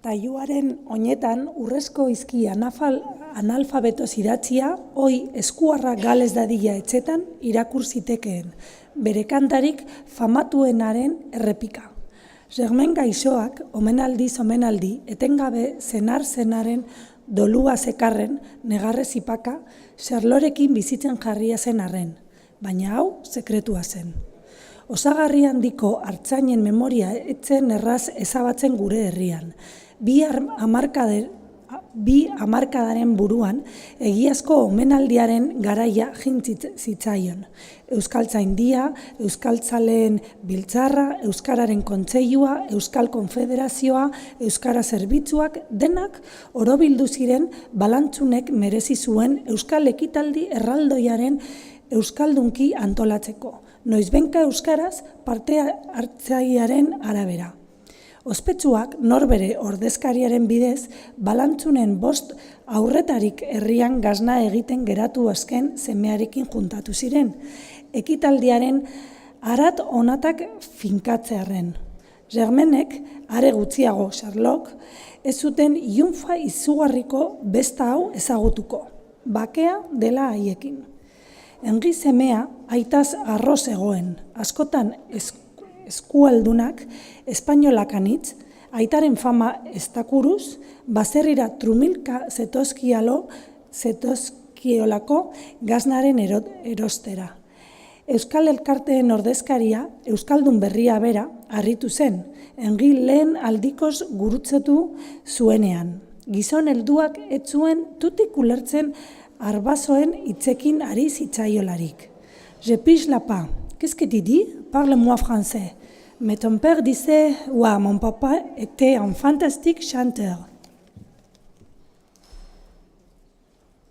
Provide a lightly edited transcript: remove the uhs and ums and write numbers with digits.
Tailuaren oinetan urrezko izki analfabetoz idatzia, hoi eskuarra gales dadila etxetan irakur zitekeen, bere kantarik famatuenaren errepika. Germen gaixoak, omenaldiz omenaldi, etengabe zenar-zenaren dolua zekarren, negarrez ipaka, xerlorekin bizitzen jarria zen arren, baina hau sekretua zen. Osagarri handiko artzainen memoria etzen erraz ezabatzen gure herrian. Bi hamarkadaren buruan egiazko omenaldiaren garaia zitzaion. Euskaltzaindia, Euskaltzaleen biltzarra, Euskararen Kontseilua, Euskal Konfederazioa, Euskara Zerbitzuak, denak orobildu ziren balantzunek merezi zuen Euskal Ekitaldi erraldoiaren euskaldunki antolatzeko. Noizbenka euskaraz parte hartzailearen arabera. Ospetsuak norbere ordezkariaren bidez balantzunen 5 aurretarik herrian gazna egiten geratu azken semearekin juntatu ziren. Ekitaldiaren arat onatak finkatzearren. Germenek, are gutxiago Sherlock, ez zuten iunfa izugarriko besta hau ezagutuko. Bakea dela haiekin. Henri semea aitaz arroz egoen, askotan eskualdunak, espainolak anitz, aitaren fama estakuruz, baserrira trumilka zetozkiolako gaznaren erostera. Euskal Elkarteen ordezkaria, Euskaldun berria bera, harritu zen, Henri lehen aldikoz gurutzetu zuenean. Gizon helduak ez zuen tutik ulertzen arbasoen hitzekin ari zitzaiolarik. Je pige la pas. Qu'est-ce que tu dis? Parle-moi français. Mais ton père disait, ouais, mon papa était un fantastique chanteur.